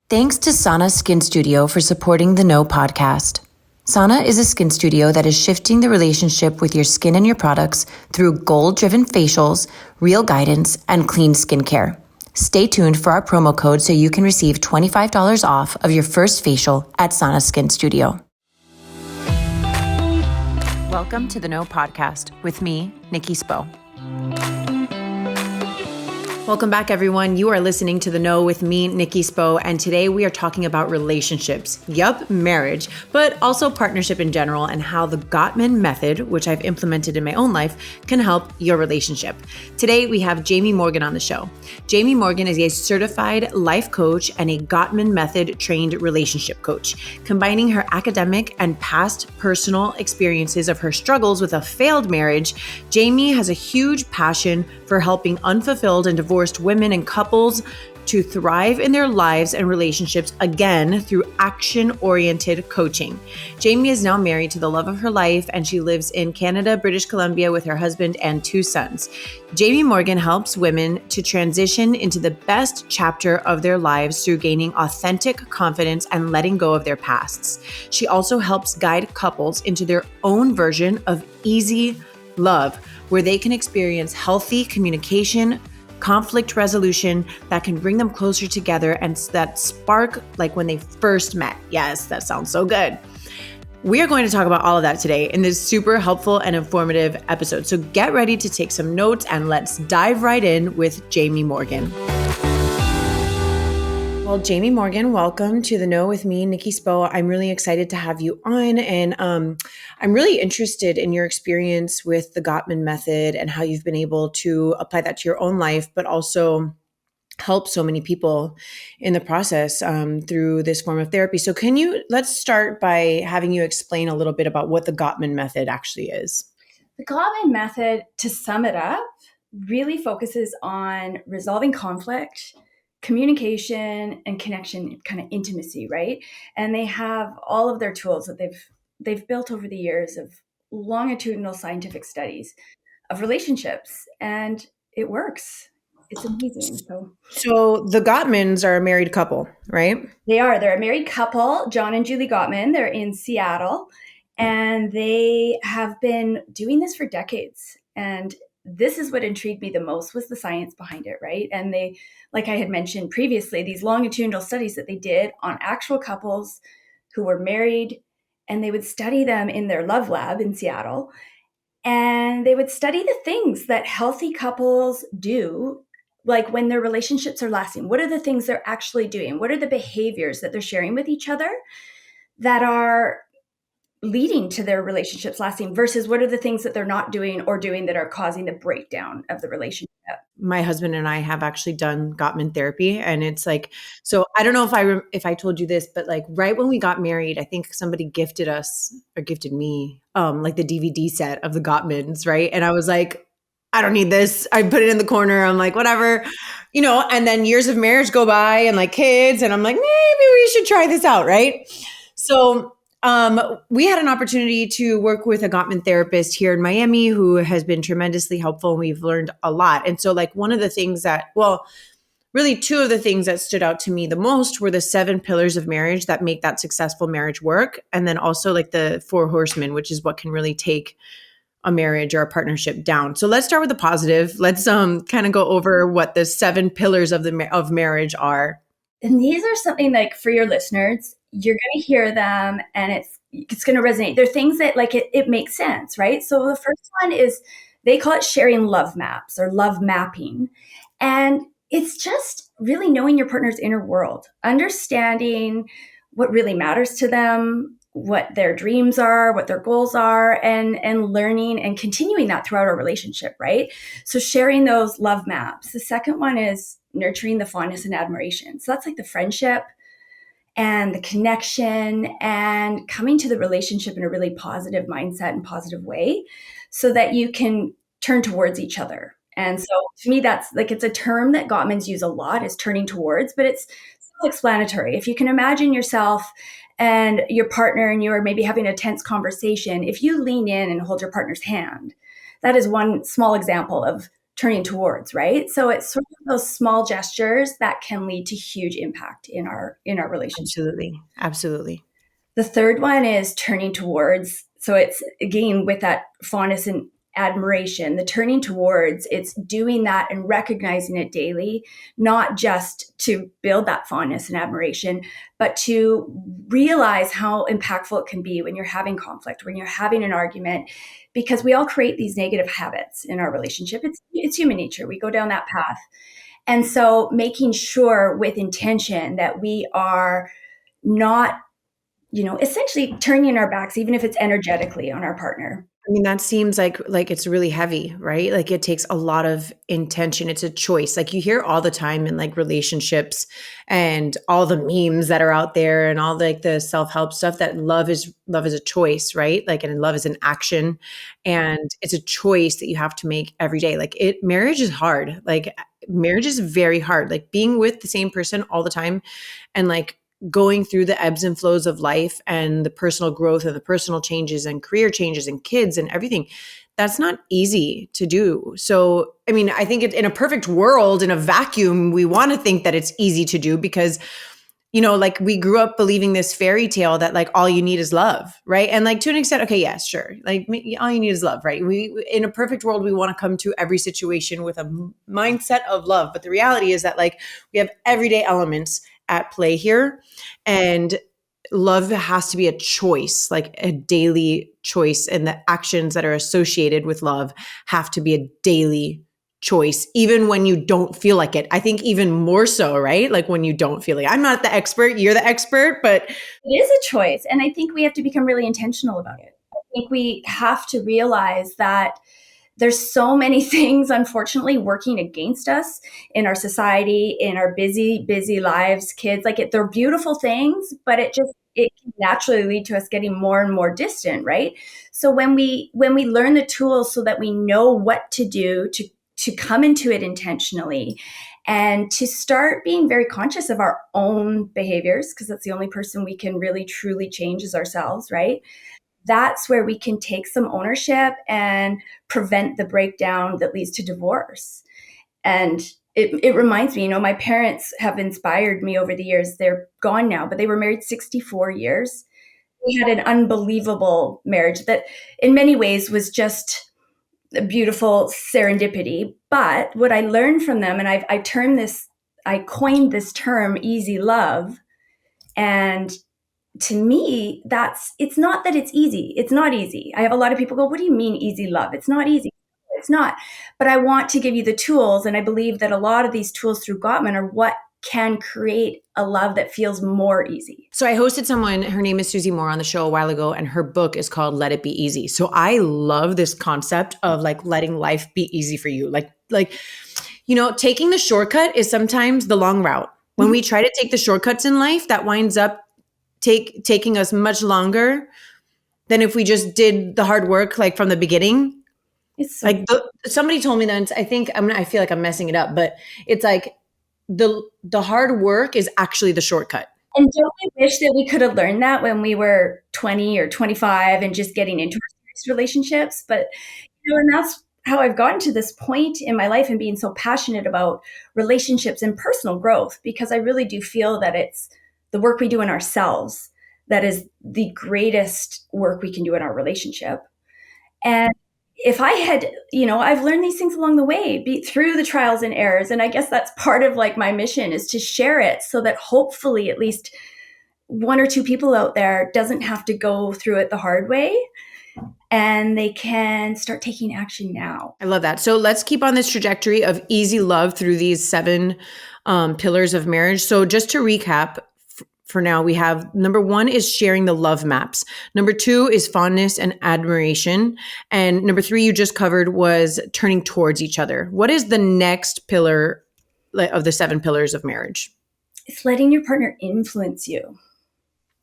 Thanks to Sana Skin Studio for supporting the No podcast. Sana is a skin studio that is shifting the relationship with your skin and your products through goal-driven facials, real guidance, and clean skincare. Stay tuned for our promo code so you can receive $25 off of your first facial at Sana Skin Studio. Welcome to the No podcast with me, Nikki Spo. Welcome back, everyone. You are listening to The Know with me, Nikki Spo, and today we are talking about relationships. Yup, marriage, but also partnership in general and how the Gottman Method, which I've implemented in my own life, can help your relationship. Today, we have Jaime Morgan on the show. Jaime Morgan is a certified life coach and a Gottman Method-trained relationship coach. Combining her academic and past personal experiences of her struggles with a failed marriage, Jaime has a huge passion for helping unfulfilled and divorced women and couples to thrive in their lives and relationships again through action-oriented coaching. Jaime is now married to the love of her life, and she lives in Canada, British Columbia with her husband and 2 sons. Jaime Morgan helps women to transition into the best chapter of their lives through gaining authentic confidence and letting go of their pasts. She also helps guide couples into their own version of easy love, where they can experience healthy communication, conflict resolution that can bring them closer together and that spark like when they first met. Yes, that sounds so good. We are going to talk about all of that today in this super helpful and informative episode. So get ready to take some notes and let's dive right in with Jaime Morgan. Well, Jaime Morgan, welcome to The Know with me, Nikki Spo. I'm really excited to have you on, and I'm really interested in your experience with the Gottman Method and how you've been able to apply that to your own life, but also help so many people in the process through this form of therapy. So let's start by having you explain a little bit about what the Gottman Method actually is. The Gottman Method, to sum it up, really focuses on resolving conflict, communication, and connection, kind of intimacy, right? And they have all of their tools that they've built over the years of longitudinal scientific studies of relationships, and it works. It's amazing. So the Gottmans are a married couple, right? They're a married couple, John and Julie Gottman. They're in Seattle, and they have been doing this for decades. And this is what intrigued me the most, was the science behind it, right? And they, like I had mentioned previously, these longitudinal studies that they did on actual couples who were married, and they would study them in their love lab in Seattle. And they would study the things that healthy couples do, like when their relationships are lasting. What are the things they're actually doing? What are the behaviors that they're sharing with each other that are leading to their relationships lasting, versus what are the things that they're not doing or doing that are causing the breakdown of the relationship? My husband and I have actually done Gottman therapy, and it's like, so I don't know if I told you this, but like right when we got married, I think somebody gifted me like the DVD set of the Gottmans, right? And I was like, I don't need this. I put it in the corner. I'm like, whatever, and then years of marriage go by and like kids, and I'm like, maybe we should try this out, right? So we had an opportunity to work with a Gottman therapist here in Miami who has been tremendously helpful, and we've learned a lot. And so like one of the things really 2 of the things that stood out to me the most were the 7 pillars of marriage that make that successful marriage work. And then also like the 4 horsemen, which is what can really take a marriage or a partnership down. So let's start with the positive. Let's kind of go over what the 7 pillars of marriage are. And these are something like, for your listeners, you're going to hear them and it's going to resonate. They're things that like it makes sense, right? So the first one is, they call it sharing love maps or love mapping. And it's just really knowing your partner's inner world, understanding what really matters to them, what their dreams are, what their goals are, and learning and continuing that throughout our relationship, right? So sharing those love maps. The second one is nurturing the fondness and admiration. So that's like the friendship and the connection and coming to the relationship in a really positive mindset and positive way so that you can turn towards each other. And so to me, that's like, it's a term that Gottmans use a lot, is turning towards, but it's self-explanatory. If you can imagine yourself and your partner and you are maybe having a tense conversation, if you lean in and hold your partner's hand, that is one small example of turning towards, right? So it's sort of those small gestures that can lead to huge impact in our relationship. Absolutely. Absolutely. The third one is turning towards. So it's again with that fondness and admiration, the turning towards, it's doing that and recognizing it daily, not just to build that fondness and admiration, but to realize how impactful it can be when you're having conflict, when you're having an argument, because we all create these negative habits in our relationship. It's human nature. We go down that path. And so making sure with intention that we are not, essentially turning our backs, even if it's energetically, on our partner. I mean, that seems like it's really heavy, right? Like it takes a lot of intention. It's a choice. Like you hear all the time in like relationships and all the memes that are out there and all like the self-help stuff that love is a choice, right? Like, and love is an action and it's a choice that you have to make every day. Like marriage is hard. Like marriage is very hard. Like being with the same person all the time and like going through the ebbs and flows of life and the personal growth and the personal changes and career changes and kids and everything, that's not easy to do. So, I mean, I think in a perfect world, in a vacuum, we want to think that it's easy to do because, like we grew up believing this fairy tale that like all you need is love, right? And like to an extent, okay, yes, sure. Like all you need is love, right? We in a perfect world, we want to come to every situation with a mindset of love. But the reality is that like we have everyday elements at play here. And love has to be a choice, like a daily choice. And the actions that are associated with love have to be a daily choice, even when you don't feel like it. I think even more so, right? Like when you don't feel like I'm not the expert, you're the expert, but it is a choice. And I think we have to become really intentional about it. I think we have to realize that there's so many things, unfortunately, working against us in our society, in our busy, busy lives, kids. Like they're beautiful things, but it can naturally lead to us getting more and more distant, right? So when we learn the tools so that we know what to do to come into it intentionally and to start being very conscious of our own behaviors, because that's the only person we can really truly change is ourselves, right? That's where we can take some ownership and prevent the breakdown that leads to divorce. And it reminds me, my parents have inspired me over the years. They're gone now, but they were married 64 years. We had an unbelievable marriage that in many ways was just a beautiful serendipity. But what I learned from them, and I coined this term, easy love. And to me, it's not that it's easy. It's not easy. I have a lot of people go, what do you mean easy love? It's not easy. It's not. But I want to give you the tools. And I believe that a lot of these tools through Gottman are what can create a love that feels more easy. So I hosted someone, her name is Susie Moore, on the show a while ago, and her book is called Let It Be Easy. So I love this concept of like letting life be easy for you. Like, taking the shortcut is sometimes the long route. When we try to take the shortcuts in life, that winds up taking us much longer than if we just did the hard work like from the beginning. It's so like somebody told me that, I feel like I'm messing it up, but it's like the hard work is actually the shortcut. And don't we wish that we could have learned that when we were 20 or 25 and just getting into relationships? But and that's how I've gotten to this point in my life and being so passionate about relationships and personal growth, because I really do feel that it's the work we do in ourselves that is the greatest work we can do in our relationship. And if I had, I've learned these things along the way, through the trials and errors. And I guess that's part of like my mission, is to share it so that hopefully at least one or two people out there doesn't have to go through it the hard way, and they can start taking action now. I love that. So let's keep on this trajectory of easy love through these 7 pillars of marriage. So just to recap, for now, we have number 1 is sharing the love maps. Number 2 is fondness and admiration. And number 3 you just covered was turning towards each other. What is the next pillar of the 7 pillars of marriage? It's letting your partner influence you.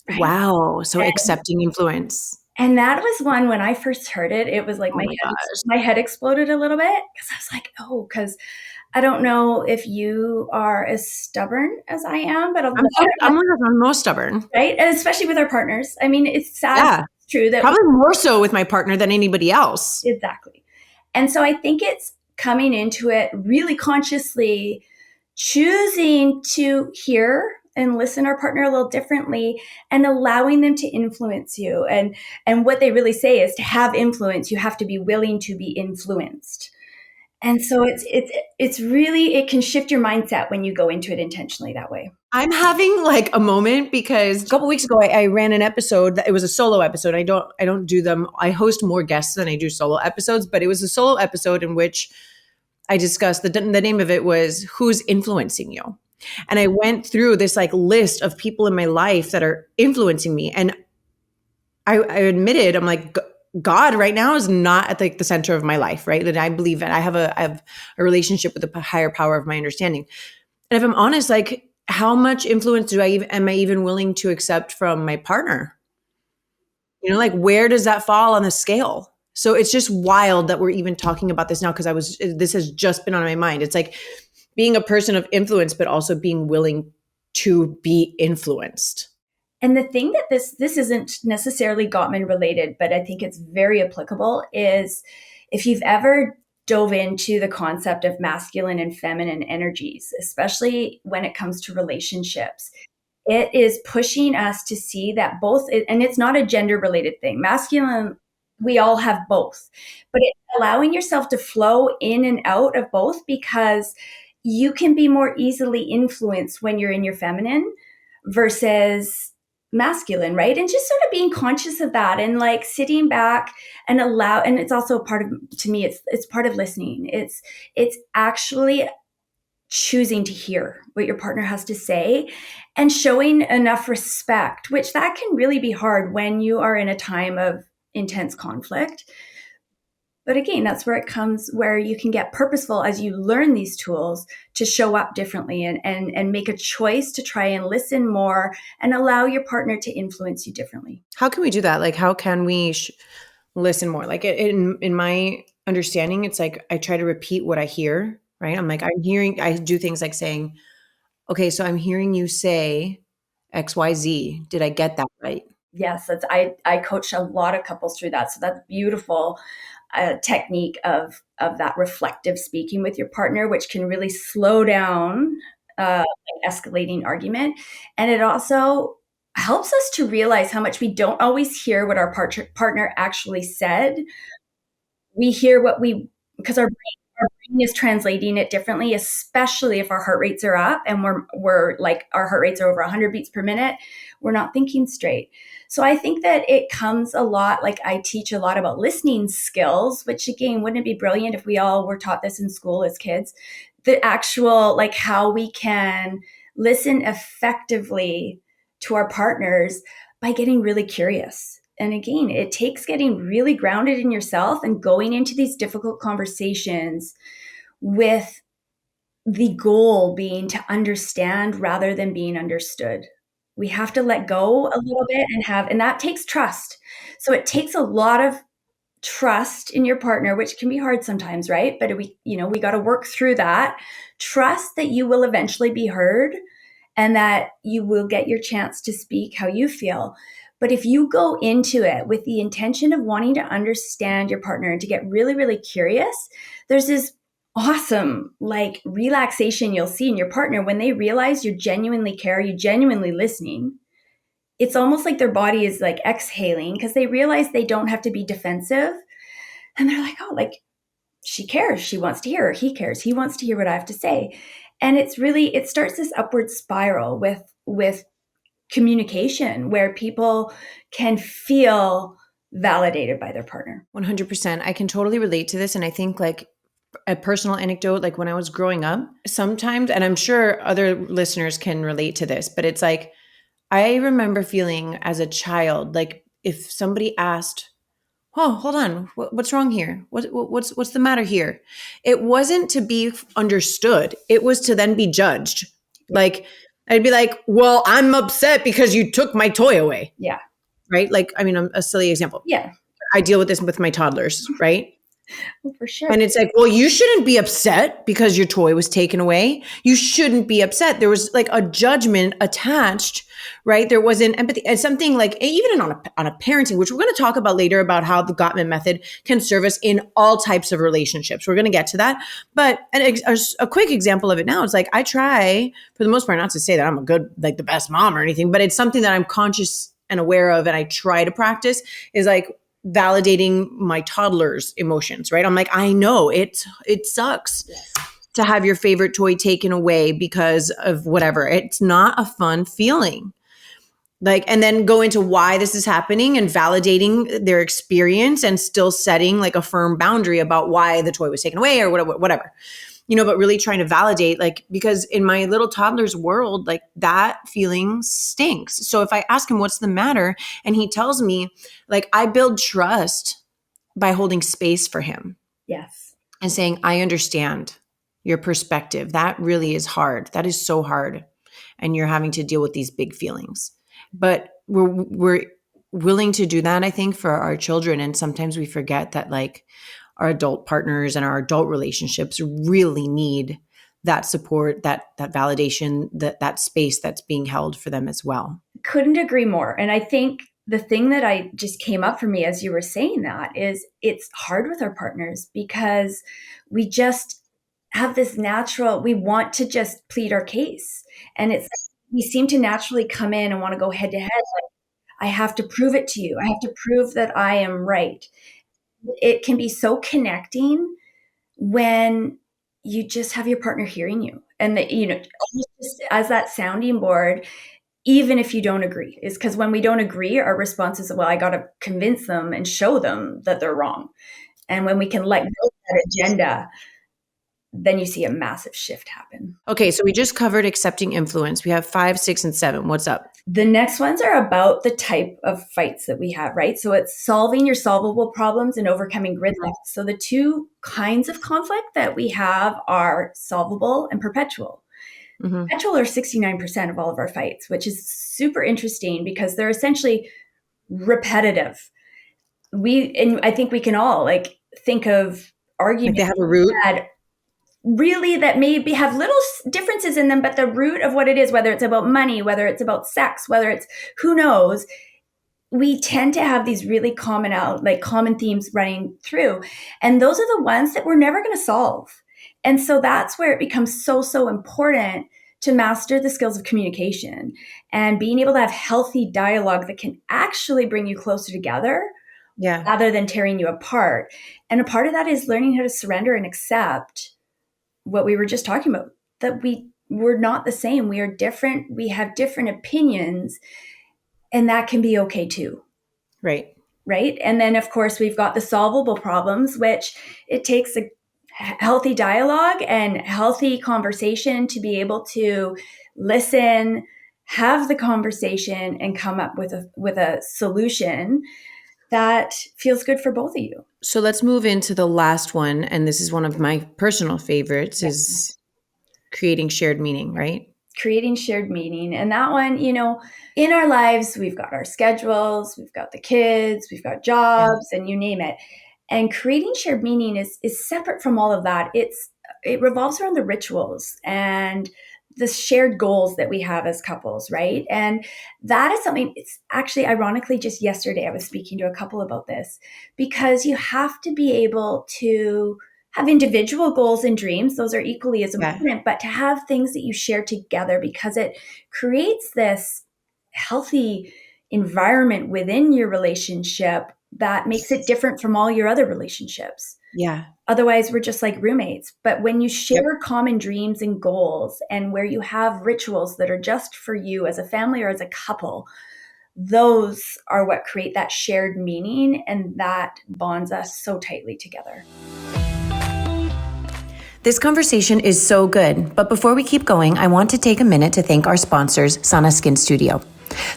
Right? Wow. So accepting influence. And that was one, when I first heard it, it was like my head exploded a little bit, because I was like, because I don't know if you are as stubborn as I am, but I'm most stubborn. Right? And especially with our partners. I mean, it's sad. Yeah. It's true that probably more so with my partner than anybody else. Exactly. And so I think it's coming into it really consciously, choosing to hear and listen our partner a little differently, and allowing them to influence you. And what they really say is, to have influence, you have to be willing to be influenced. And so it's really, it can shift your mindset when you go into it intentionally that way. I'm having like a moment because a couple weeks ago I ran an episode that it was a solo episode. I don't do them. I host more guests than I do solo episodes, but it was a solo episode in which I discussed the name of it was Who's Influencing You? And I went through this like list of people in my life that are influencing me. And I admitted, I'm like, God right now is not at like the center of my life, right? That I believe that I have a relationship with the higher power of my understanding. And if I'm honest, like how much influence am I even willing to accept from my partner? You know, like where does that fall on the scale? So it's just wild that we're even talking about this now because this has just been on my mind. It's like being a person of influence, but also being willing to be influenced. And the thing that this isn't necessarily Gottman related, but I think it's very applicable, is if you've ever dove into the concept of masculine and feminine energies, especially when it comes to relationships, it is pushing us to see that both, and it's not a gender related thing. Masculine, we all have both, but it's allowing yourself to flow in and out of both, because you can be more easily influenced when you're in your feminine versus masculine, right? And just sort of being conscious of that and like sitting back and and it's also part of, to me, it's part of listening. It's actually choosing to hear what your partner has to say and showing enough respect, which that can really be hard when you are in a time of intense conflict. But again, that's where it comes, where you can get purposeful as you learn these tools to show up differently and make a choice to try and listen more and allow your partner to influence you differently. How can we do that? Like, how can we listen more? Like in my understanding, it's like, I try to repeat what I hear, right? I'm like, I do things like saying, okay, so I'm hearing you say X, Y, Z. Did I get that right? Yes, I coach a lot of couples through that. So that's beautiful. Technique of that reflective speaking with your partner, which can really slow down an escalating argument. And it also helps us to realize how much we don't always hear what our partner actually said. We hear because our brain is translating it differently, especially if our heart rates are up and we're like, our heart rates are over 100 beats per minute. We're not thinking straight. So I think that it comes a lot, like I teach a lot about listening skills, which again, wouldn't it be brilliant if we all were taught this in school as kids? The actual, like how we can listen effectively to our partners by getting really curious. And again, it takes getting really grounded in yourself and going into these difficult conversations with the goal being to understand rather than being understood. We have to let go a little bit and that takes trust. So it takes a lot of trust in your partner, which can be hard sometimes, right? But we got to work through that. Trust that you will eventually be heard and that you will get your chance to speak how you feel. But if you go into it with the intention of wanting to understand your partner and to get really, really curious, there's this awesome like relaxation you'll see in your partner when they realize you genuinely care, you genuinely listening. It's almost like their body is like exhaling because they realize they don't have to be defensive. And they're like, oh, like she cares. She wants to hear, or he cares. He wants to hear what I have to say. And it starts this upward spiral with communication where people can feel validated by their partner. 100%. I can totally relate to this. And I think like a personal anecdote, like when I was growing up, sometimes, and I'm sure other listeners can relate to this, but it's like, I remember feeling as a child, like if somebody asked, oh, hold on, what's wrong here? What's the matter here? It wasn't to be understood. It was to then be judged. Like, I'd be like, well, I'm upset because you took my toy away. Yeah. Right? Like, I mean, a silly example. Yeah. I deal with this with my toddlers, right? Well, for sure. And it's like, well, you shouldn't be upset because your toy was taken away. You shouldn't be upset. There was like a judgment attached, right? There wasn't empathy. And something like, even on a parenting, which we're going to talk about later, about how the Gottman method can serve us in all types of relationships. We're going to get to that. But a quick example of it now is like, I try for the most part, not to say that I'm a good, like the best mom or anything, but it's something that I'm conscious and aware of. And I try to practice is like, validating my toddler's emotions, right? I'm like, I know it sucks to have your favorite toy taken away because of whatever. It's not a fun feeling. Like, and then go into why this is happening and validating their experience and still setting like a firm boundary about why the toy was taken away or whatever. But really trying to validate, like, because in my little toddler's world, like that feeling stinks. So if I ask him what's the matter and he tells me, like, I build trust by holding space for him. Yes. And saying, I understand your perspective. That really is hard. That is so hard. And you're having to deal with these big feelings. But we're willing to do that, I think, for our children. And sometimes we forget that, like, our adult partners and our adult relationships really need that support, that validation, that space that's being held for them as well. Couldn't agree more. And I think the thing that I just came up for me as you were saying that is it's hard with our partners because we just have this natural, we want to just plead our case. And we seem to naturally come in and want to go head to head. Like, I have to prove it to you. I have to prove that I am right. It can be so connecting when you just have your partner hearing you and that, just as that sounding board, even if you don't agree, is because when we don't agree, our response is, well, I got to convince them and show them that they're wrong. And when we can let go of that agenda, then you see a massive shift happen. Okay. So we just covered accepting influence. We have 5, 6, and 7. What's up? The next ones are about the type of fights that we have, right? So it's solving your solvable problems and overcoming gridlock. So the two kinds of conflict that we have are solvable and perpetual. Mm-hmm. Perpetual are 69% of all of our fights, which is super interesting because they're essentially repetitive. And I think we can all like think of arguments like they have a root. Really that maybe have little differences in them, but the root of what it is, whether it's about money, whether it's about sex, whether it's who knows, we tend to have these really common themes running through. And those are the ones that we're never going to solve. And so that's where it becomes so important to master the skills of communication and being able to have healthy dialogue that can actually bring you closer together rather than tearing you apart. And a part of that is learning how to surrender and accept what we were just talking about, that we're not the same. We are different. We have different opinions, and that can be okay too. Right. Right. And then of course we've got the solvable problems, which it takes a healthy dialogue and healthy conversation to be able to listen, have the conversation, and come up with a solution that feels good for both of you. So let's move into the last one. And this is one of my personal favorites is creating shared meaning, right? Creating shared meaning. And that one, in our lives, we've got our schedules, we've got the kids, we've got jobs, and you name it. And creating shared meaning is separate from all of that. It revolves around the rituals and the shared goals that we have as couples, right? And that is something, it's actually ironically just yesterday I was speaking to a couple about this, because you have to be able to have individual goals and dreams. Those are equally as important, but to have things that you share together, because it creates this healthy environment within your relationship that makes it different from all your other relationships. Yeah. Otherwise, we're just like roommates. But when you share common dreams and goals, and where you have rituals that are just for you as a family or as a couple, those are what create that shared meaning, and that bonds us so tightly together. This conversation is so good, but before we keep going, I want to take a minute to thank our sponsors, Sana Skin Studio.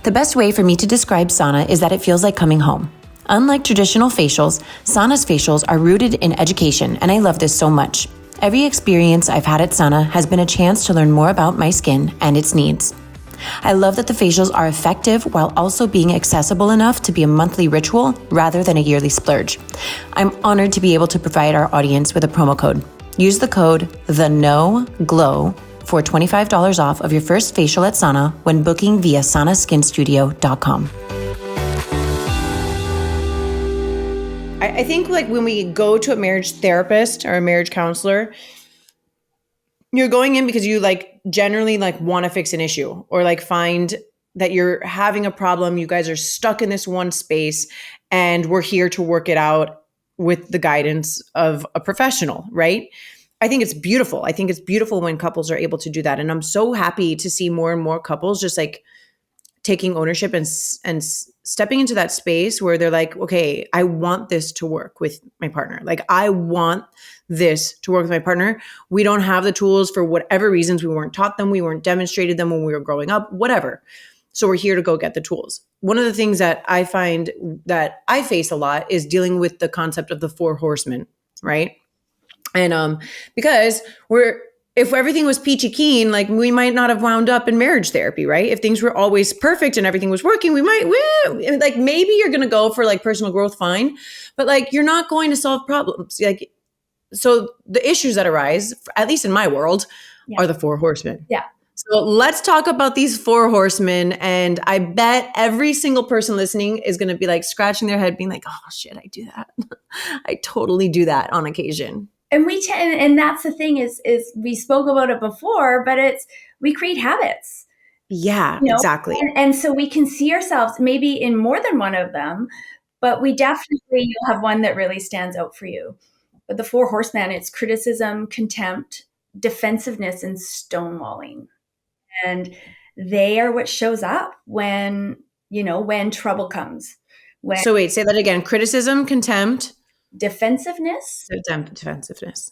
The best way for me to describe Sana is that it feels like coming home. Unlike traditional facials, Sana's facials are rooted in education, and I love this so much. Every experience I've had at Sana has been a chance to learn more about my skin and its needs. I love that the facials are effective while also being accessible enough to be a monthly ritual rather than a yearly splurge. I'm honored to be able to provide our audience with a promo code. Use the code THENOGLOW for $25 off of your first facial at Sana when booking via sanaskinstudio.com. I think like when we go to a marriage therapist or a marriage counselor, you're going in because you like generally like want to fix an issue or like find that you're having a problem. You guys are stuck in this one space and we're here to work it out with the guidance of a professional, right? I think it's beautiful. I think it's beautiful when couples are able to do that. And I'm so happy to see more and more couples just like taking ownership and stepping into that space where they're like, okay, I want this to work with my partner. Like I want this to work with my partner. We don't have the tools for whatever reasons. We weren't taught them. We weren't demonstrated them when we were growing up, whatever. So we're here to go get the tools. One of the things that I find that I face a lot is dealing with the concept of the four horsemen, right? And because if everything was peachy keen, like we might not have wound up in marriage therapy, right? If things were always perfect and everything was working, like maybe you're going to go for like personal growth, fine, but like you're not going to solve problems. Like, so the issues that arise, at least in my world, are the four horsemen. Yeah. So let's talk about these four horsemen. And I bet every single person listening is going to be like scratching their head being like, oh shit, I do that. I totally do that on occasion. And and that's the thing is we spoke about it before, but we create habits. Yeah, exactly. And so we can see ourselves maybe in more than one of them, but you'll have one that really stands out for you. But the four horsemen, it's criticism, contempt, defensiveness, and stonewalling. And they are what shows up when trouble comes. So wait, say that again. Criticism, contempt. Defensiveness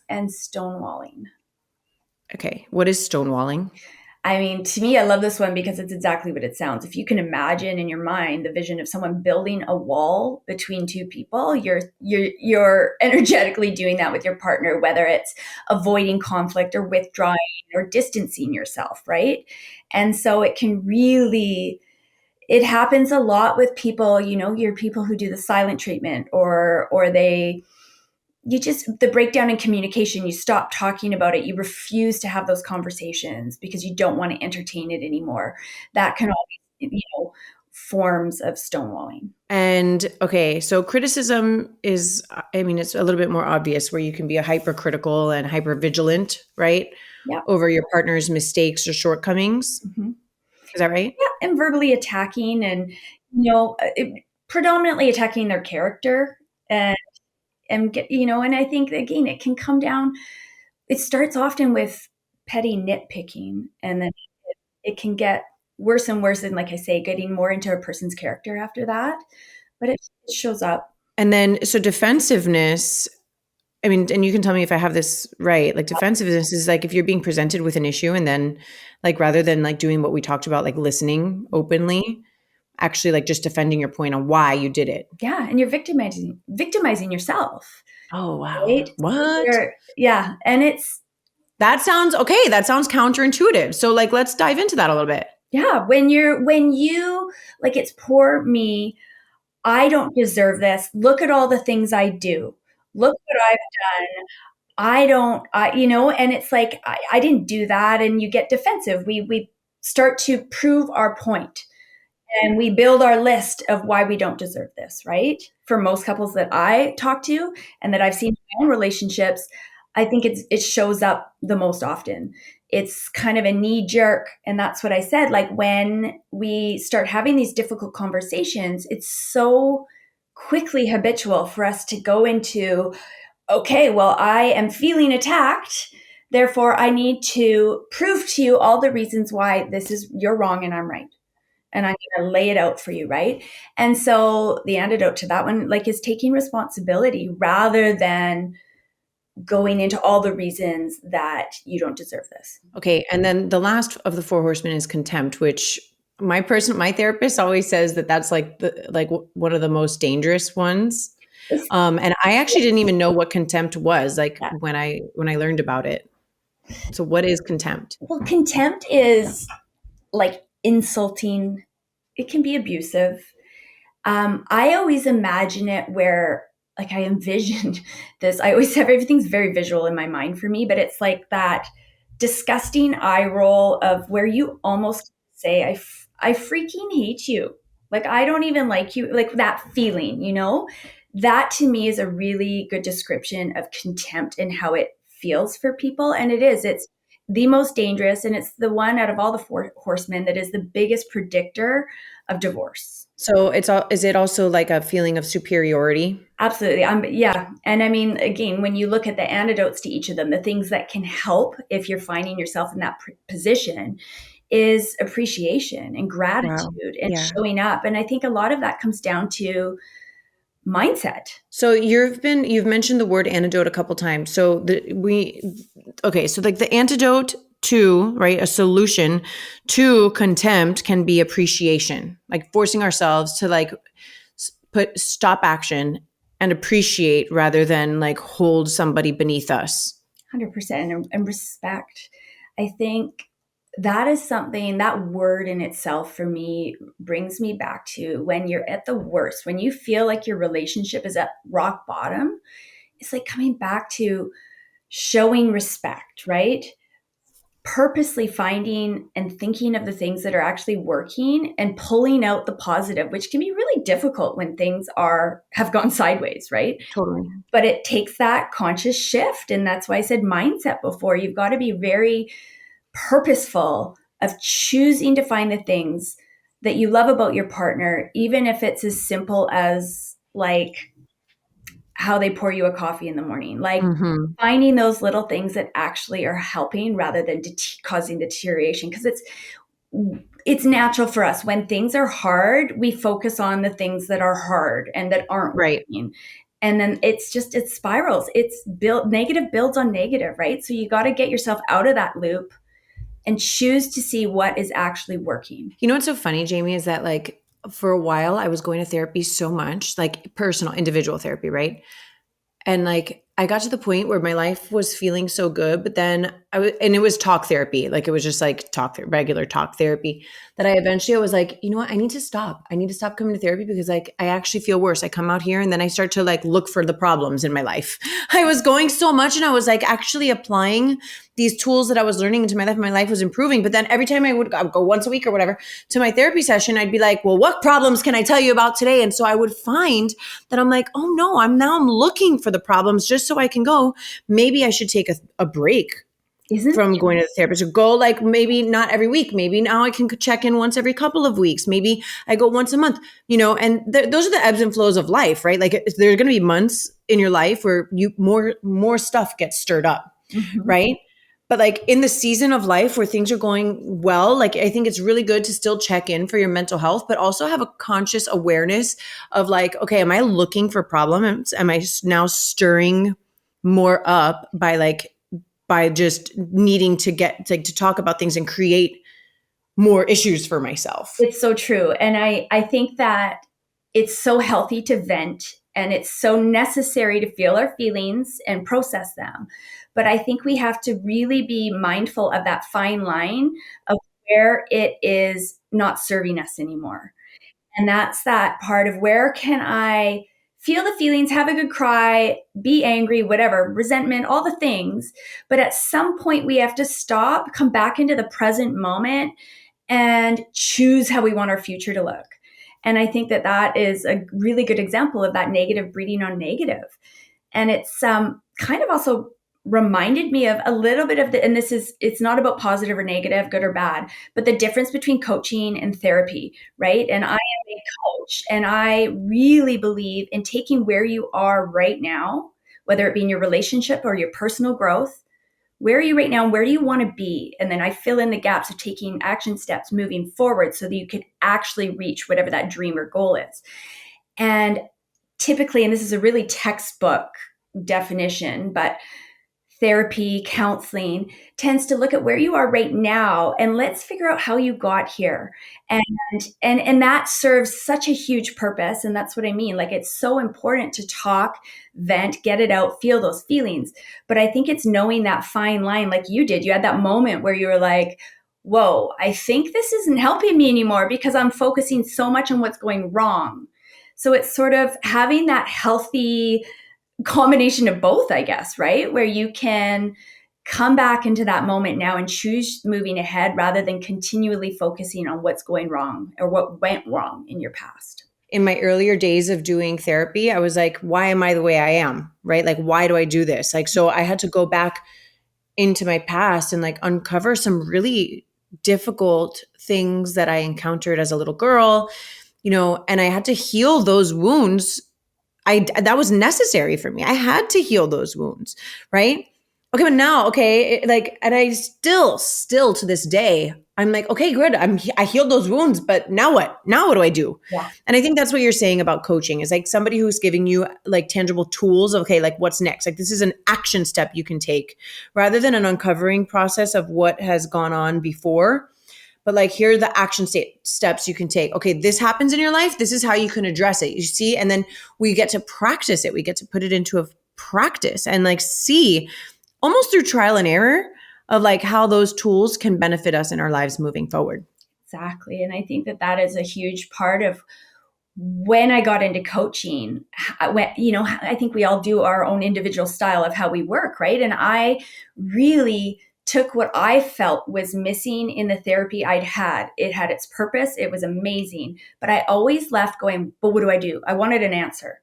and stonewalling. Okay. What is stonewalling? I mean, to me, I love this one because it's exactly what it sounds. If you can imagine in your mind the vision of someone building a wall between two people, you're energetically doing that with your partner, whether it's avoiding conflict or withdrawing or distancing yourself, right? And so it happens a lot with people, your people who do the silent treatment or the breakdown in communication, you stop talking about it. You refuse to have those conversations because you don't want to entertain it anymore. That can all be, forms of stonewalling. And okay, so criticism is, it's a little bit more obvious where you can be a hypercritical and hypervigilant, right? Yeah. Over your partner's mistakes or shortcomings. Mm-hmm. Is that right? Yeah, and verbally attacking and, predominantly attacking their character and I think, again, it can come down, it starts often with petty nitpicking, and then it can get worse and worse. And like I say, getting more into a person's character after that, but it shows up. And then, so defensiveness, and you can tell me if I have this right, like defensiveness is like if you're being presented with an issue and then like, rather than like doing what we talked about, like listening openly, actually like just defending your point on why you did it. Yeah. And you're victimizing yourself. Oh, wow. Right? What? Yeah. And that sounds counterintuitive. So like, let's dive into that a little bit. Yeah. When you like, it's poor me. I don't deserve this. Look at all the things I do. Look what I've done. And it's like, I didn't do that. And you get defensive. We start to prove our point. And we build our list of why we don't deserve this, right? For most couples that I talk to and that I've seen in my own relationships, I think it shows up the most often. It's kind of a knee jerk. And that's what I said. Like when we start having these difficult conversations, it's so quickly habitual for us to go into, okay, well, I am feeling attacked. Therefore, I need to prove to you all the reasons why you're wrong and I'm right. And I'm going to lay it out for you, right? And so the antidote to that one, like, is taking responsibility rather than going into all the reasons that you don't deserve this. Okay. And then the last of the four horsemen is contempt, which my therapist always says that's like one of the most dangerous ones. And I actually didn't even know what contempt was when I learned about it. So what is contempt? Well, contempt is like insulting. It can be abusive. I always imagine it where, like, I envisioned this. I always have everything's very visual in my mind for me, but it's like that disgusting eye roll of where you almost say, I freaking hate you. Like, I don't even like you. Like that feeling, that to me is a really good description of contempt and how it feels for people. And it's the most dangerous. And it's the one out of all the four horsemen that is the biggest predictor of divorce. So is it also like a feeling of superiority? Absolutely. Yeah. And I mean, again, when you look at the antidotes to each of them, the things that can help if you're finding yourself in that position is appreciation and gratitude and showing up. And I think a lot of that comes down to mindset. So you've mentioned the word antidote a couple times. So so like the antidote to, right, a solution to contempt can be appreciation, like forcing ourselves to like stop action and appreciate rather than like hold somebody beneath us. 100%. And respect. I think that is something, that word in itself for me brings me back to when you're at the worst, when you feel like your relationship is at rock bottom. It's like coming back to showing respect, right? Purposely finding and thinking of the things that are actually working and pulling out the positive, which can be really difficult when things have gone sideways, right? Totally. But it takes that conscious shift. And that's why I said mindset before. You've got to be very purposeful of choosing to find the things that you love about your partner, even if it's as simple as like how they pour you a coffee in the morning, like finding those little things that actually are helping rather than causing deterioration. Because it's natural for us when things are hard, we focus on the things that are hard and that aren't working. And then it spirals. Negative builds on negative, right? So you got to get yourself out of that loop and choose to see what is actually working. You know what's so funny, Jamie, is that like for a while I was going to therapy so much, like personal, individual therapy, right? And like I got to the point where my life was feeling so good, but then and it was talk therapy. Like it was just like regular talk therapy that I was like, you know what? I need to stop. I need to stop coming to therapy because like I actually feel worse. I come out here and then I start to like look for the problems in my life. I was going so much and I was like actually applying these tools that I was learning into my life and my life was improving. But then every time I would go once a week or whatever to my therapy session, I'd be like, well, what problems can I tell you about today? And so I would find that I'm like, oh no, I'm looking for the problems just so I can go. Maybe I should take a break from going to the therapist, or go like maybe not every week. Maybe now I can check in once every couple of weeks. Maybe I go once a month, and those are the ebbs and flows of life, right? Like there's going to be months in your life where more stuff gets stirred up, right? But like in the season of life where things are going well, like I think it's really good to still check in for your mental health, but also have a conscious awareness of like, okay, am I looking for problems? Am I now stirring more up by just needing to get to talk about things and create more issues for myself? It's so true. And I think that it's so healthy to vent and it's so necessary to feel our feelings and process them. But I think we have to really be mindful of that fine line of where it is not serving us anymore. And that's that part of where can I feel the feelings, have a good cry, be angry, whatever, resentment, all the things. But at some point we have to stop, come back into the present moment and choose how we want our future to look. And I think that is a really good example of that negative breeding on negative. And it's kind of also reminded me of a little bit of it's not about positive or negative, good or bad, but the difference between coaching and therapy, right? And I am a coach and I really believe in taking where you are right now, whether it be in your relationship or your personal growth. Where are you right now? And where do you want to be? And then I fill in the gaps of taking action steps moving forward so that you can actually reach whatever that dream or goal is. And typically, and this is a really textbook definition, but therapy, counseling tends to look at where you are right now and let's figure out how you got here. And that serves such a huge purpose. And that's what I mean. Like it's so important to talk, vent, get it out, feel those feelings. But I think it's knowing that fine line like you did. You had that moment where you were like, whoa, I think this isn't helping me anymore because I'm focusing so much on what's going wrong. So it's sort of having that healthy combination of both, I guess, right? Where you can come back into that moment now and choose moving ahead rather than continually focusing on what's going wrong or what went wrong in your past. In my earlier days of doing therapy, I was like, why am I the way I am? Right? Like, why do I do this? Like, so I had to go back into my past and like uncover some really difficult things that I encountered as a little girl, and I had to heal those wounds. That was necessary for me. I had to heal those wounds, right? Okay, but now, and I still to this day, I'm like, okay, good. I healed those wounds, but now what? Now what do I do? Yeah. And I think that's what you're saying about coaching is like somebody who's giving you like tangible tools of, okay, like what's next? Like this is an action step you can take rather than an uncovering process of what has gone on before. But like, here are the action steps you can take. Okay, this happens in your life. This is how you can address it. You see? And then we get to practice it. We get to put it into a practice and like see almost through trial and error of like how those tools can benefit us in our lives moving forward. Exactly. And I think that is a huge part of when I got into coaching. I think we all do our own individual style of how we work, right? And I really took what I felt was missing in the therapy I'd had. It had its purpose. It was amazing. But I always left going, but what do I do? I wanted an answer.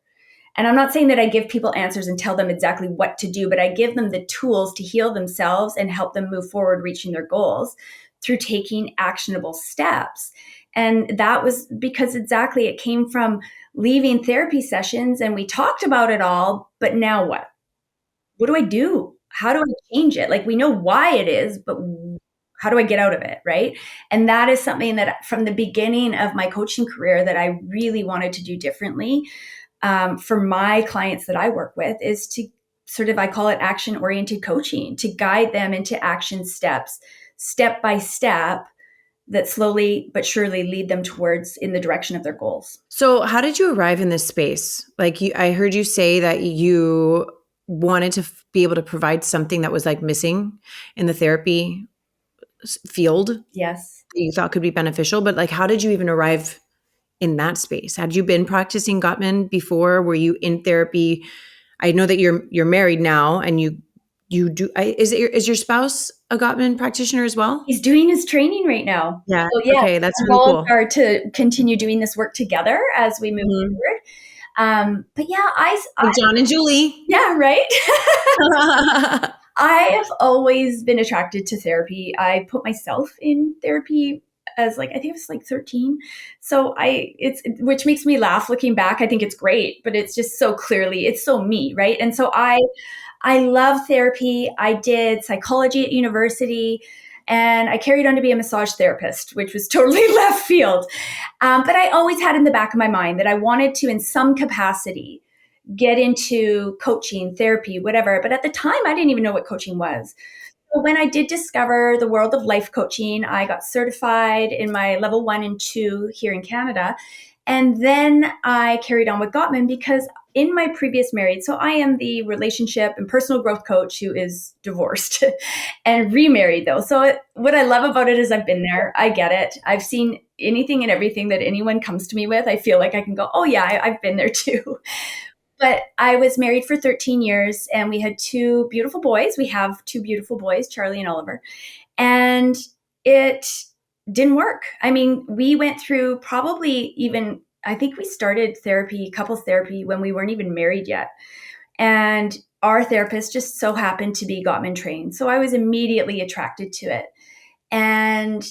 And I'm not saying that I give people answers and tell them exactly what to do, but I give them the tools to heal themselves and help them move forward, reaching their goals through taking actionable steps. And that was because exactly it came from leaving therapy sessions and we talked about it all, but now what? What do I do? How do I change it? Like we know why it is, but how do I get out of it? Right. And that is something that from the beginning of my coaching career that I really wanted to do differently. For my clients that I work with is to sort of, I call it action-oriented coaching, to guide them into action steps, step by step, that slowly but surely lead them towards in the direction of their goals. So how did you arrive in this space? Like I heard you say that you wanted to be able to provide something that was like missing in the therapy field. Yes. That you thought could be beneficial, but like, how did you even arrive in that space? Had you been practicing Gottman before? Were you in therapy? I know that you're married now, and you do. Is your spouse a Gottman practitioner as well? He's doing his training right now. Yeah. So yeah, Okay, that's our really goals cool. are to continue doing this work together as we move forward. But yeah, Like John and Julie. yeah, right. I have always been attracted to therapy. I put myself in therapy as like, I think it was like 13. So which makes me laugh looking back. I think it's great, but it's just so clearly, it's so me, right? And so I love therapy. I did psychology at university and I carried on to be a massage therapist, which was totally left field. But I always had in the back of my mind that I wanted to, in some capacity, get into coaching, therapy, whatever. But at the time, I didn't even know what coaching was. So when I did discover the world of life coaching, I got certified in my level 1 and 2 here in Canada. And then I carried on with Gottman because in my previous marriage, so I am the relationship and personal growth coach who is divorced and remarried though. So what I love about it is I've been there. I get it. I've seen anything and everything that anyone comes to me with. I feel like I can go, oh yeah, I've been there too. But I was married for 13 years and we had 2 beautiful boys. We have 2 beautiful boys, Charlie and Oliver. And it didn't work. I mean, we went through probably even, I think we started therapy, couples therapy, when we weren't even married yet. And our therapist just so happened to be Gottman trained. So I was immediately attracted to it. And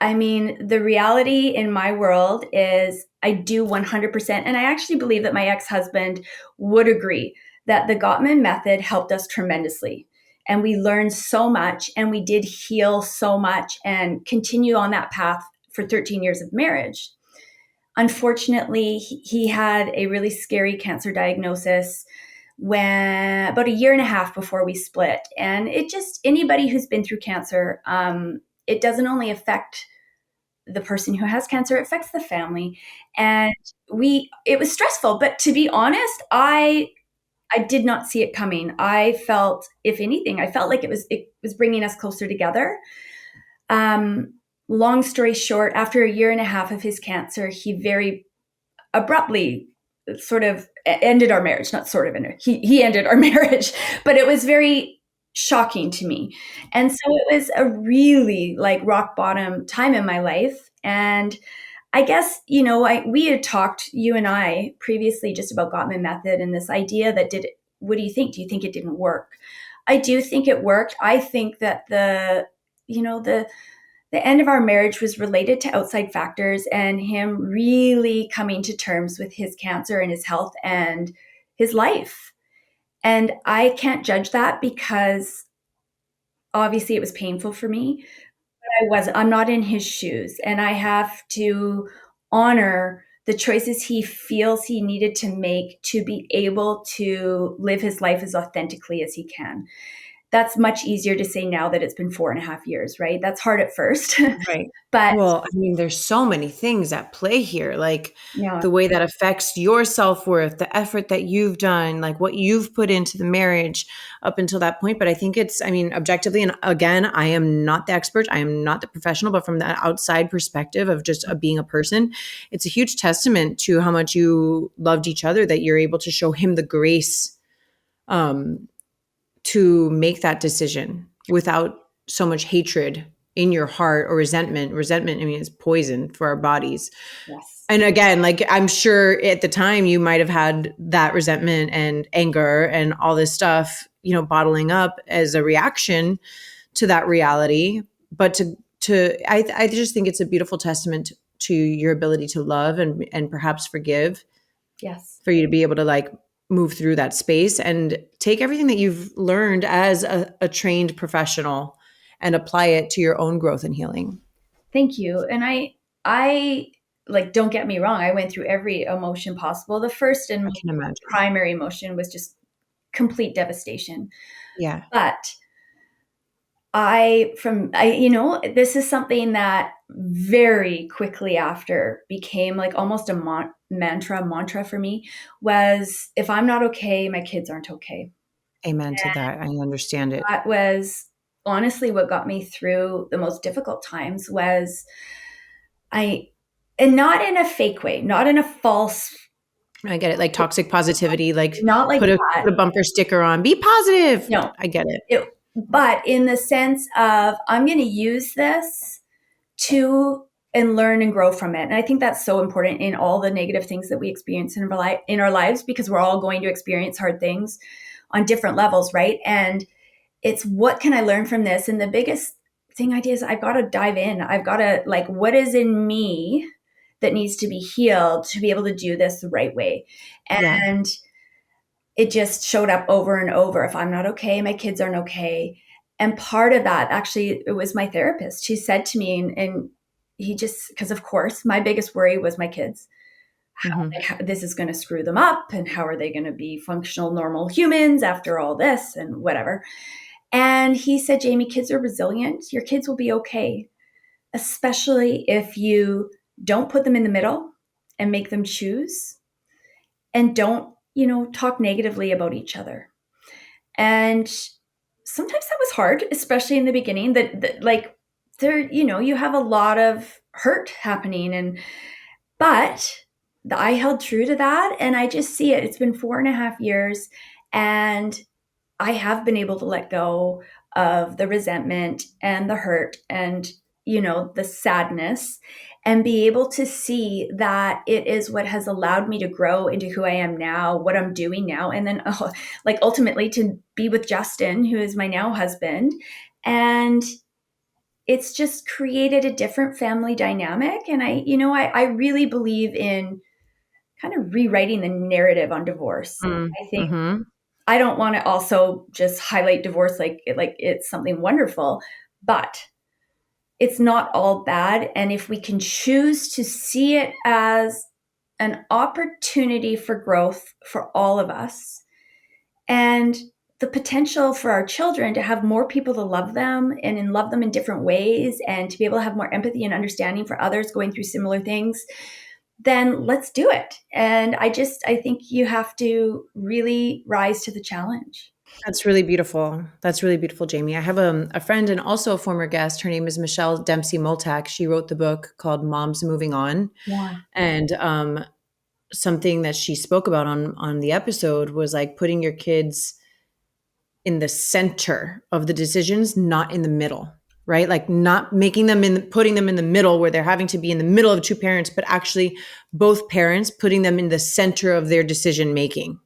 I mean, the reality in my world is I do 100%. And I actually believe that my ex-husband would agree that the Gottman method helped us tremendously. And we learned so much and we did heal so much and continue on that path for 13 years of marriage. Unfortunately, he had a really scary cancer diagnosis when about a year and a half before we split. And it just, anybody who's been through cancer, it doesn't only affect the person who has cancer, it affects the family. And it was stressful, but to be honest, I did not see it coming. I felt, if anything, I felt like it was bringing us closer together. Long story short, after a year and a half of his cancer, he very abruptly sort of ended our marriage. Not sort of, he ended our marriage, but it was very shocking to me. And so it was a really like rock bottom time in my life. And I guess, we had talked, you and I, previously just about Gottman Method and this idea that what do you think? Do you think it didn't work? I do think it worked. I think that the end of our marriage was related to outside factors and him really coming to terms with his cancer and his health and his life. And I can't judge that because obviously it was painful for me. I'm not in his shoes, and I have to honor the choices he feels he needed to make to be able to live his life as authentically as he can. That's much easier to say now that it's been 4.5 years, right? That's hard at first. Right. But Well, I mean, there's so many things at play here, like yeah, the way that affects your self-worth, the effort that you've done, like what you've put into the marriage up until that point. But I think I mean, objectively, and again, I am not the expert, I am not the professional, but from the outside perspective of just being a person, it's a huge testament to how much you loved each other that you're able to show him the grace to make that decision without so much hatred in your heart or resentment. Resentment, I mean, is poison for our bodies. yes. And again, like I'm sure at the time you might have had that resentment and anger and all this stuff, bottling up as a reaction to that reality. But I just think it's a beautiful testament to your ability to love and perhaps forgive. Yes. For you to be able to like move through that space and take everything that you've learned as a trained professional and apply it to your own growth and healing. Thank you. And I like, don't get me wrong, I went through every emotion possible. The first and I can imagine. primary emotion was just complete devastation. Yeah. But this is something that very quickly after became like almost a mantra for me was, if I'm not okay, my kids aren't okay. Amen to that. I understand it. That was honestly what got me through the most difficult times was and not in a fake way, not in a false. I get it. Like toxic positivity, like Not like put a that. bumper sticker on, be positive. No. I get it. But in the sense of, I'm going to use this to and learn and grow from it. And I think that's so important in all the negative things that we experience in our lives, because we're all going to experience hard things on different levels, right? And it's, what can I learn from this? And the biggest thing I did is, I've got to dive in. I've got to, like, what is in me that needs to be healed to be able to do this the right way? And it just showed up over and over. If I'm not okay, my kids aren't okay. And part of that, actually, it was my therapist. She said to me, and he just, because of course, my biggest worry was my kids. How this is going to screw them up, and how are they going to be functional, normal humans after all this and whatever. And he said, Jamie, kids are resilient. Your kids will be okay, especially if you don't put them in the middle and make them choose, and don't, talk negatively about each other. And sometimes that was hard, especially in the beginning, that like there, you have a lot of hurt happening, but I held true to that. And I just see it. It's been 4.5 years, and I have been able to let go of the resentment and the hurt and, the sadness, and be able to see that it is what has allowed me to grow into who I am now, what I'm doing now. And then like ultimately to be with Justin, who is my now husband. And it's just created a different family dynamic. And I really believe in kind of rewriting the narrative on divorce. I think I don't want to also just highlight divorce like it's something wonderful, but it's not all bad. And if we can choose to see it as an opportunity for growth for all of us, and the potential for our children to have more people to love them and love them in different ways, and to be able to have more empathy and understanding for others going through similar things, then let's do it. And I think you have to really rise to the challenge. That's really beautiful. That's really beautiful, Jamie. I have a friend and also a former guest. Her name is Michelle Dempsey Multack. She wrote the book called Moms Moving On. Yeah. And something that she spoke about on the episode was like putting your kids in the center of the decisions, not in the middle, right? Like not making them putting them in the middle where they're having to be in the middle of two parents, but actually both parents putting them in the center of their decision making.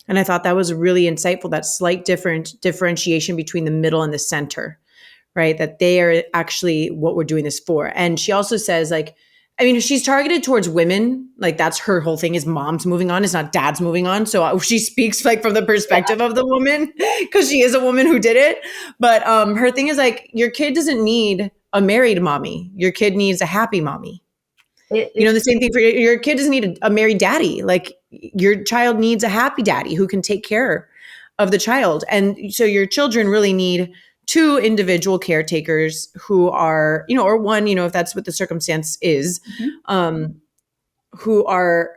And I thought that was really insightful, that slight differentiation between the middle and the center, right? That they are actually what we're doing this for. And she also says, like, I mean, she's targeted towards women. Like that's her whole thing is moms moving on. It's not dads moving on. So she speaks like from the perspective of the woman because she is a woman who did it. But her thing is like, your kid doesn't need a married mommy. Your kid needs a happy mommy. The same thing for your kid doesn't need a married daddy. Like your child needs a happy daddy who can take care of the child. And so your children really need two individual caretakers who are, or one, if that's what the circumstance is, who are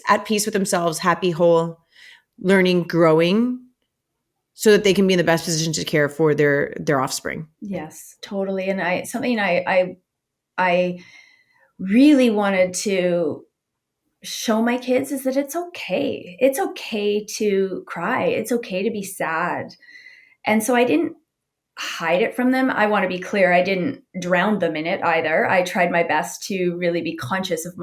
at peace with themselves, happy, whole, learning, growing, so that they can be in the best position to care for their offspring. Yes, totally. And I really wanted to show my kids is that it's okay. It's okay to cry. It's okay to be sad. And so I didn't hide it from them. I want to be clear. I didn't drown them in it either. I tried my best to really be conscious of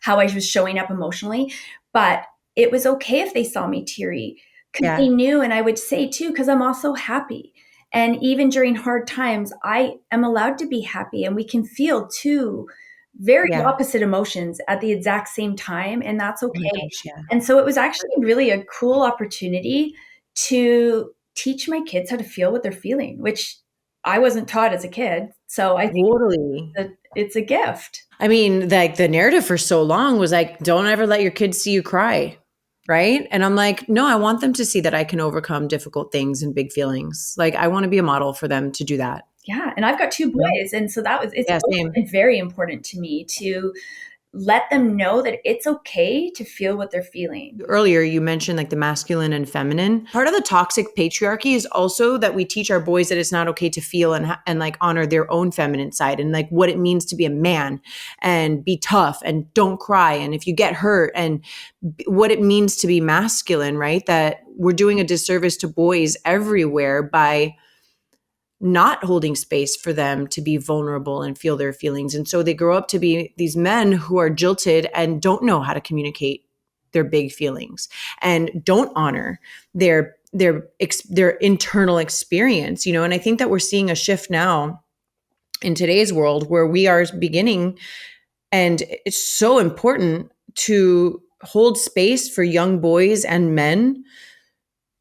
how I was showing up emotionally, but it was okay if they saw me teary because they knew. And I would say too, because I'm also happy. And even during hard times, I am allowed to be happy, and we can feel two very opposite emotions at the exact same time. And that's okay. Oh my gosh, And so it was actually really a cool opportunity to teach my kids how to feel what they're feeling, which I wasn't taught as a kid. So I think it's a gift. I mean, like the narrative for so long was like, don't ever let your kids see you cry. Right. And I'm like, no, I want them to see that I can overcome difficult things and big feelings. Like I want to be a model for them to do that. Yeah. And I've got two boys. And so same. It's very important to me to let them know that it's okay to feel what they're feeling. Earlier, you mentioned like the masculine and feminine. Part of the toxic patriarchy is also that we teach our boys that it's not okay to feel and like honor their own feminine side and like what it means to be a man and be tough and don't cry. And if you get hurt and what it means to be masculine, right? That we're doing a disservice to boys everywhere by not holding space for them to be vulnerable and feel their feelings. And so they grow up to be these men who are jilted and don't know how to communicate their big feelings and don't honor their internal experience, and I think that we're seeing a shift now in today's world where we are beginning, and it's so important to hold space for young boys and men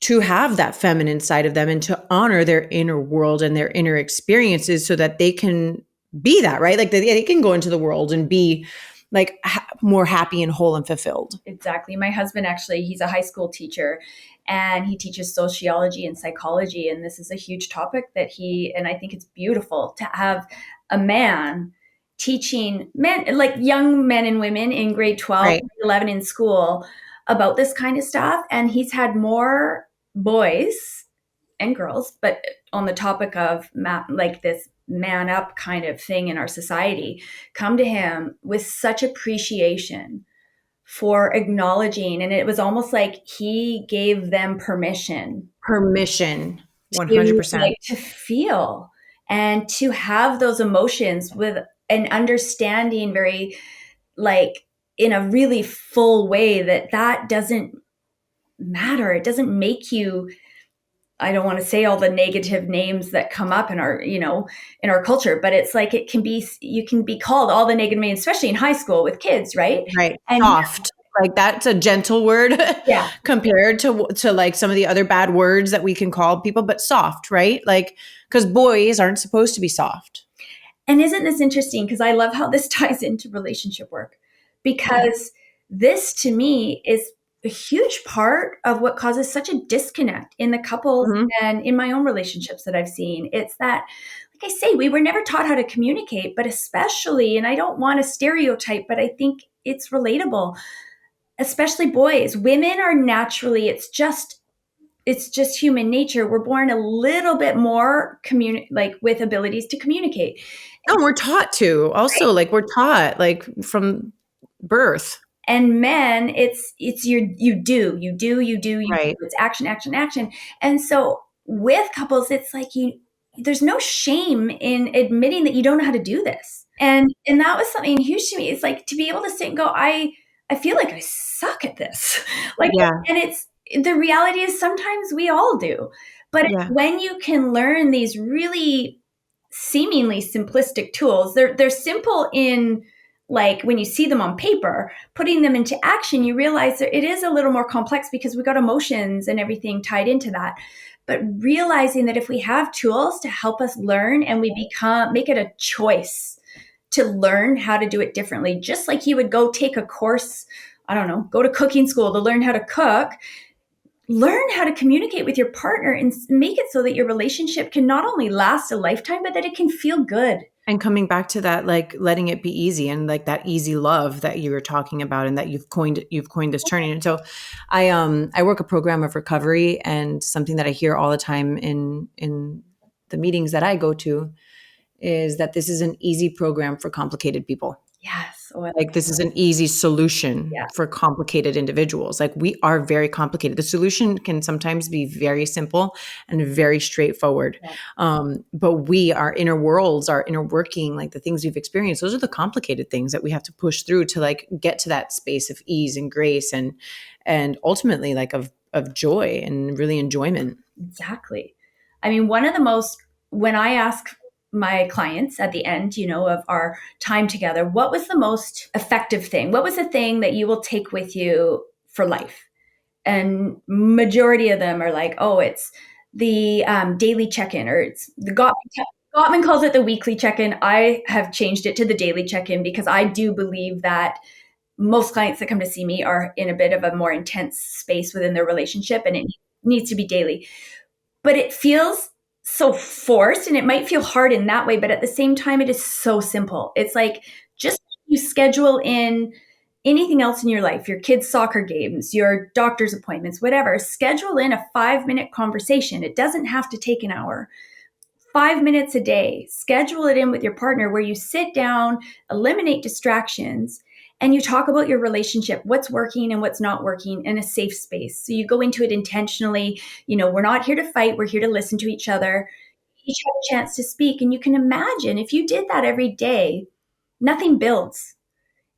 to have that feminine side of them and to honor their inner world and their inner experiences so that they can be that, right? Like they can go into the world and be like more happy and whole and fulfilled. Exactly. My husband, actually, he's a high school teacher and he teaches sociology and psychology. And this is a huge topic and I think it's beautiful to have a man teaching men, like young men and women in grade 12, Right. 11 in school about this kind of stuff. And he's had more boys and girls, but on the topic of like this man up kind of thing in our society, come to him with such appreciation for acknowledging. And it was almost like he gave them permission 100%. To feel and to have those emotions with an understanding very like in a really full way that doesn't matter. It doesn't make you, I don't want to say all the negative names that come up in our culture, but it's like you can be called all the negative names, especially in high school with kids, right? Right. And soft. Like that's a gentle word compared to like some of the other bad words that we can call people, but soft, right? Like, because boys aren't supposed to be soft. And isn't this interesting? Because I love how this ties into relationship work, because this to me is a huge part of what causes such a disconnect in the couples and in my own relationships that I've seen. It's that, like I say, we were never taught how to communicate, but especially, and I don't want to stereotype, but I think it's relatable, especially boys. Women are naturally, it's just it's just human nature. We're born a little bit more with abilities to communicate. No, we're taught to also, Right? like we're taught like from birth. And men, you do. Right. It's action, action, action. And so with couples, it's like there's no shame in admitting that you don't know how to do this. And that was something huge to me. It's like to be able to sit and go, I feel like I suck at this. Like, Yeah. and it's the reality is sometimes we all do. But Yeah. when you can learn these really seemingly simplistic tools, they're simple in like when you see them on paper, putting them into action, you realize that it is a little more complex because we got emotions and everything tied into that. But realizing that if we have tools to help us learn and we make it a choice to learn how to do it differently, just like you would go take a course, I don't know, go to cooking school to learn how to cook, learn how to communicate with your partner and make it so that your relationship can not only last a lifetime, but that it can feel good. And coming back to that, like letting it be easy and like that easy love that you were talking about and that you've coined this term. And so I work a program of recovery, and something that I hear all the time in the meetings that I go to is that this is an easy program for complicated people. Yes. Like this is an easy solution for complicated individuals. Like we are very complicated. The solution can sometimes be very simple and very straightforward. But our inner worlds, our inner working, like the things we've experienced, those are the complicated things that we have to push through to like get to that space of ease and grace and ultimately like of joy and really enjoyment. Exactly. I mean, when I ask my clients at the end, of our time together, what was the most effective thing? What was the thing that you will take with you for life? And majority of them are like, oh, it's the daily check-in, or it's the Gottman calls it the weekly check-in. I have changed it to the daily check-in because I do believe that most clients that come to see me are in a bit of a more intense space within their relationship, and it needs to be daily. But it feels so forced, and it might feel hard in that way, but at the same time, it is so simple. It's like just you schedule in anything else in your life, your kids' soccer games, your doctor's appointments, whatever, schedule in a 5-minute conversation. It doesn't have to take an hour. 5 minutes a day, schedule it in with your partner where you sit down, eliminate distractions, and you talk about your relationship, what's working and what's not working in a safe space. So you go into it intentionally. We're not here to fight. We're here to listen to each other. Each have a chance to speak. And you can imagine if you did that every day, nothing builds.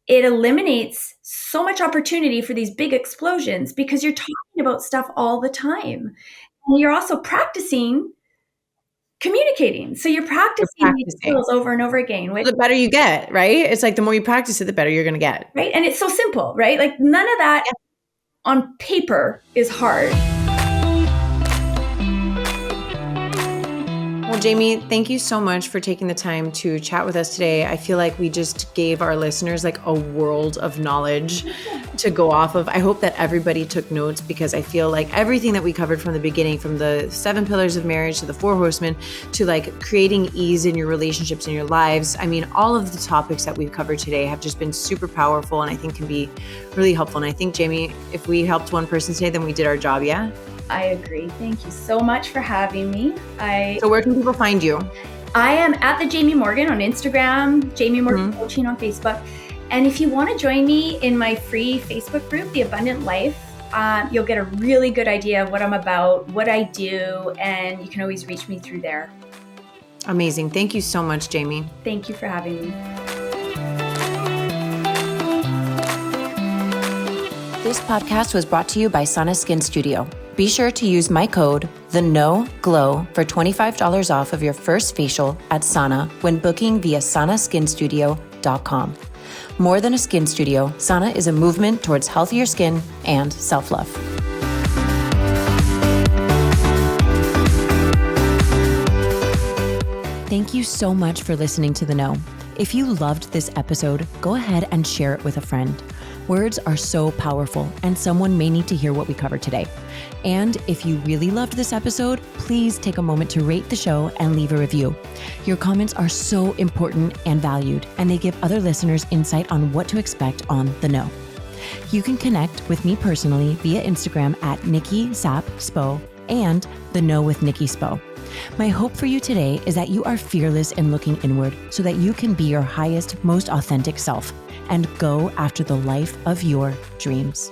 It eliminates so much opportunity for these big explosions because you're talking about stuff all the time. And you're also practicing communicating. So you're practicing these skills over and over again. The better you get, right? It's like the more you practice it, the better you're going to get. Right. And it's so simple, right? Like none of that on paper is hard. Well, Jaime, thank you so much for taking the time to chat with us today. I feel like we just gave our listeners like a world of knowledge to go off of. I hope that everybody took notes because I feel like everything that we covered from the beginning, from the 7 pillars of marriage to the 4 horsemen to like creating ease in your relationships and your lives. I mean, all of the topics that we've covered today have just been super powerful and I think can be really helpful. And I think, Jaime, if we helped one person today, then we did our job, yeah? I agree. Thank you so much for having me. So where can people find you? I am at the Jaime Morgan on Instagram, Jaime Morgan Coaching on Facebook. And if you want to join me in my free Facebook group, The Abundant Life, you'll get a really good idea of what I'm about, what I do, and you can always reach me through there. Amazing. Thank you so much, Jaime. Thank you for having me. This podcast was brought to you by Sana Skin Studio. Be sure to use my code, TheNoGlow, for $25 off of your first facial at Sana when booking via sanaskinstudio.com. More than a skin studio, Sana is a movement towards healthier skin and self-love. Thank you so much for listening to The Know. If you loved this episode, go ahead and share it with a friend. Words are so powerful, and someone may need to hear what we covered today. And if you really loved this episode, please take a moment to rate the show and leave a review. Your comments are so important and valued, and they give other listeners insight on what to expect on The Know. You can connect with me personally via Instagram at Nikki Sap Spo and The Know with Nikki Spo. My hope for you today is that you are fearless in looking inward so that you can be your highest, most authentic self and go after the life of your dreams.